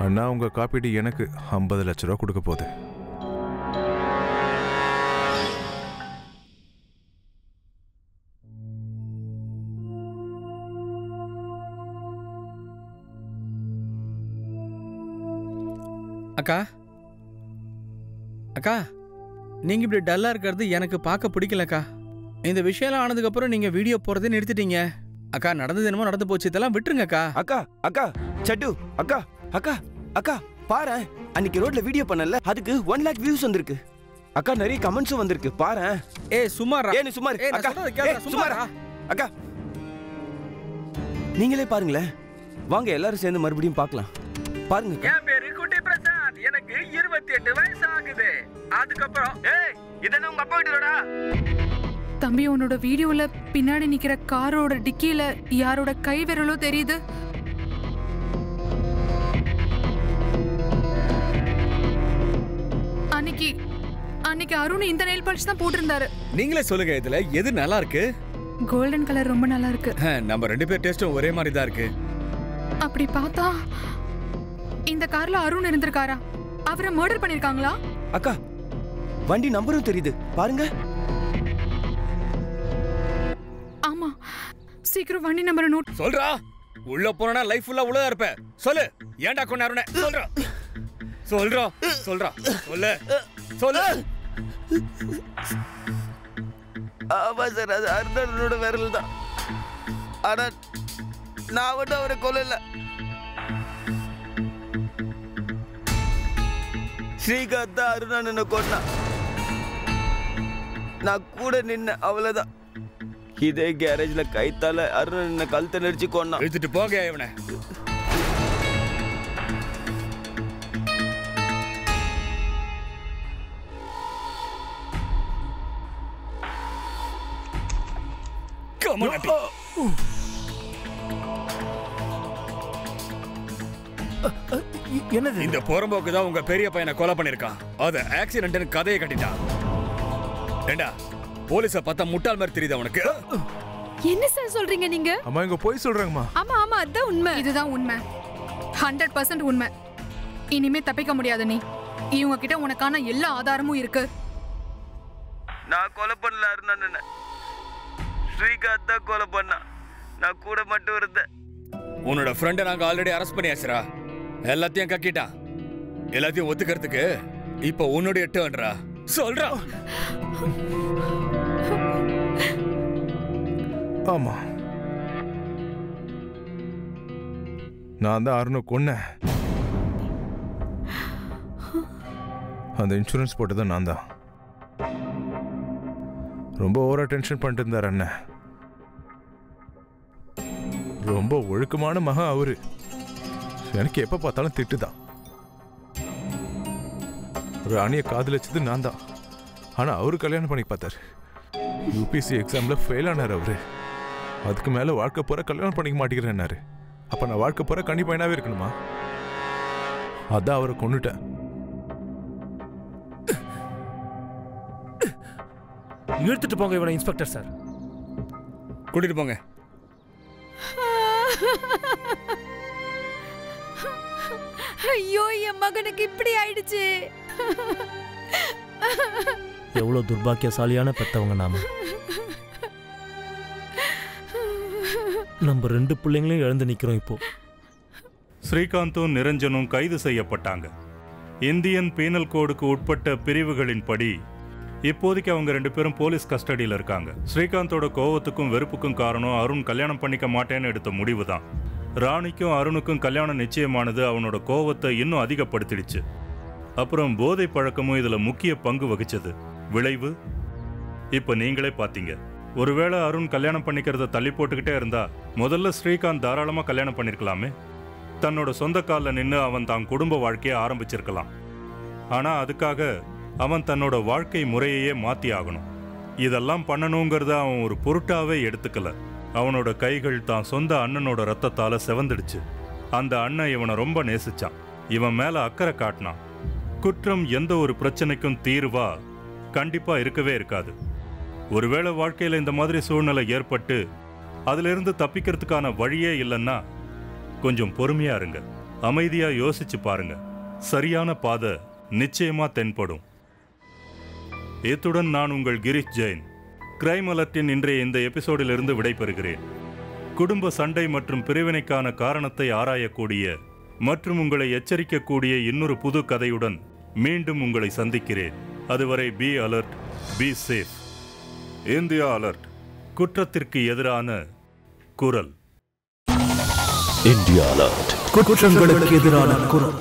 அண்ணா, உங்கள் காப்பீடு எனக்கு 50 லட்ச ரூபா கொடுக்க போகுது. அக்கா, அக்கா, நீங்க இப்படி டல்லா இருக்கிறது எனக்கு பார்க்க பிடிக்கலக்கா. இந்த விஷயம் ஆனதுக்கு அப்புறம் நீங்க வீடியோ போறதே நிறுத்திட்டீங்க. அக்கா, நடந்தது என்னமோ நடந்து போச்சு. இதெல்லாம் விட்டுருங்க அக்கா. அக்கா, அக்கா, சட்டு, அக்கா, அக்கா, அக்கா, பாரு, அன்னைக்கு ரோட்ல வீடியோ பண்ணல, அதுக்கு 1 lakh வியூஸ் வந்திருக்கு. அக்கா, நிறைய கமெண்ட்ஸும் வந்திருக்கு. பாரு. சுமாரா? ஏன் சுமார்? அக்கா, சுமாரா? அக்கா, நீங்களே பாருங்களேன். வாங்க எல்லாரும் சேர்ந்து மறுபடியும் பார்க்கலாம். பாருங்க. என் பேரு குட்டி பிரசாத். எனக்கு 28 வயசு ஆகுது. அதுக்கப்புறம் இதென்ன உங்க அப்பா கிட்டடா? தம்பி, உன்னோட வீடியோல பின்னாடி நிக்கிற காரோட டிக்கில யாரோட கை விரலோ தெரியுது. அன்னைக்கு அருண் இந்த நெயில் பாலிஷ் தான் போட்டிருந்தாரு. நீங்களே சொல்லுங்க, இதுல எது நல்லா இருக்கு? கோல்டன் கலர் ரொம்ப நல்லா இருக்கு. நம்ம 2 பேர் டேஸ்டும் ஒரே மாதிரி தான் இருக்கு. அப்படி பார்த்தா இந்த கார்ல அருண் இருந்திருக்காரா? அவரை மர்டர் பண்ணிருக்காங்களா? அக்கா, வண்டி நம்பரும் தெரியுது பாருங்க. ஆமா, சீக்கிரம் வண்டி நம்பரை நோட். சொல்றா. உள்ள போனா லைஃப் ஃபுல்லா உள்ளதா இருப்ப. சொல்லு, ஏன்டா கொன்ன அருணை? சொல்றா, சொல்றா, சொல்றா, சொல்லு, சொல்லு. ஆமா சார், அது அருணனோட விரல் தான். ஆனா நான் மட்டும் அவரை கொல்லல. ஸ்ரீகாந்த் தான் அருணனை கொன்னா. நான் கூட நின்ன, அவ்வளவுதான். இதே கேரேஜ்ல கைத்தால அருணன் கழுத்தை நெரிச்சு கொன்னா. எடுத்துட்டு போங்க இவனை. என்னது? இந்த போறம்போக்கு தான் உங்க பெரிய பையனை கொலை பண்ணிருக்கான். அத ஆக்சிடென்ட்னு கதையை கட்டிட்டான். ஏண்டா, போலீஸ பார்த்தா முட்டாள் மாதிரி தெரியுது உனக்கு? என்ன சார் சொல்றீங்க நீங்க? அம்மா, இங்க போய் சொல்றாங்கம்மா. ஆமா ஆமா, அதான் உண்மை. இதுதான் உண்மை. 100% உண்மை. இனிமே தப்பிக்க முடியாது. நீ இவங்க கிட்ட உனக்கான எல்லா ஆதாரமும் இருக்கு. நான் கொலை பண்ணல அருண். ஸ்ரீகாந்த் தான் கொலை பண்ணா. நான் கூட மட்டும் இருந்தேன். உன்னோட ஃப்ரெண்டை நாங்க ஆல்ரெடி அரெஸ்ட் பண்ணியாச்சுரா. எல்லாத்தையும் கக்கிட்டான். எல்லாத்தையும் ஒத்துக்கிறதுக்கு இப்ப உன்னுடைய டர்ன்ரா. சொல்றா. ஆமா, நான் தான் அருணை கொன்னேன். அந்த இன்சூரன்ஸ் போட்டது நான் தான். ரொம்ப ஓவரா டென்ஷன் பண்ணிட்டு இருந்தார் அண்ணன். ரொம்ப ஒழுக்கமான மகன் அவரு. எனக்கு எப்ப பார்த்தாலும் திட்டுதான். ராணியை காதலிச்சது நான் தான். ஆனா அவரு கல்யாணம் பண்ணி பார்த்தாரு. யூபிஎஸ்சி எக்ஸாம்ல ஃபெயில் ஆனார் அவரு. அதுக்கு மேல வாழ்க்கை பூரா கல்யாணம் பண்ணிக்க மாட்டேங்கிறேன்னாரு. அப்ப நான் வாழ்க்கை பூரா கண்ணி பையனாவே இருக்கணுமா? அதான் அவரை கொன்னுட்டேன். இழுத்துட்டு போங்க இவனை இன்ஸ்பெக்டர் சார். கூட்டிட்டு போங்க. ஐயோ, என் மகனுக்கு இப்படி ஆயிடுச்சு. எவ்வளவு துர்பாக்கியசாலியான பெத்தவங்க நாம. நம்ம 2 பிள்ளைங்களையும் இழந்து நிக்கிறோம் இப்போ. ஸ்ரீகாந்தும் நிரஞ்சனும் கைது செய்யப்பட்டாங்க. இந்தியன் பீனல் கோடுக்கு உட்பட்ட பிரிவுகளின்படி இப்போதைக்கு அவங்க 2 பேரும் போலீஸ் கஸ்டடியில் இருக்காங்க. ஸ்ரீகாந்தோட கோவத்துக்கும் வெறுப்புக்கும் காரணம் அருண் கல்யாணம் பண்ணிக்க மாட்டேன்னு எடுத்த முடிவு தான். ராணிக்கும் அருணுக்கும் கல்யாணம் நிச்சயமானது அவனோட கோவத்தை இன்னும் அதிகப்படுத்திடுச்சு. அப்புறம் போதை பழக்கமும் இதுல முக்கிய பங்கு வகிச்சது. விளைவு இப்ப நீங்களே பாத்தீங்க. ஒருவேளை அருண் கல்யாணம் பண்ணிக்கிறத தள்ளி போட்டுக்கிட்டே இருந்தா முதல்ல ஸ்ரீகாந்த் தாராளமா கல்யாணம் பண்ணிருக்கலாமே. தன்னோட சொந்த காலில் நின்று அவன் தான் குடும்ப வாழ்க்கையை ஆரம்பிச்சிருக்கலாம். ஆனா அதுக்காக அவன் தன்னோட வாழ்க்கை முறையையே மாத்தி ஆகணும். இதெல்லாம் பண்ணணுங்கிறத அவன் ஒரு பொருட்டாவே எடுத்துக்கல. அவனோட கைகள் தான் சொந்த அண்ணனோட ரத்தத்தால செவந்துடுச்சு. அந்த அண்ணன் இவனை ரொம்ப நேசிச்சான். இவன் மேல அக்கறை காட்டினான். குற்றம் எந்த ஒரு பிரச்சனைக்கும் தீர்வா கண்டிப்பா இருக்கவே இருக்காது. ஒருவேளை வாழ்க்கையில இந்த மாதிரி சூழ்நிலை ஏற்பட்டு அதிலிருந்து தப்பிக்கிறதுக்கான வழியே இல்லைன்னா கொஞ்சம் பொறுமையா இருங்க. அமைதியா யோசிச்சு பாருங்க. சரியான பாதை நிச்சயமா தென்படும். இத்துடன் நான் உங்கள் கிரீஷ் ஜெயின் கிரைம் அலர்ட்டின் இன்றைய இந்த எபிசோடிலிருந்து விடைபெறுகிறேன். குடும்ப சண்டை மற்றும் பிரிவினைக்கான காரணத்தை ஆராயக்கூடிய மற்றும் உங்களை எச்சரிக்கக்கூடிய இன்னொரு புது கதையுடன் மீண்டும் உங்களை சந்திக்கிறேன். அதுவரை be alert, be safe. India alert, குற்றத்திற்கு எதிரான குரல். இந்தியா அலர்ட், குற்றங்களுக்கு எதிரான குரல்.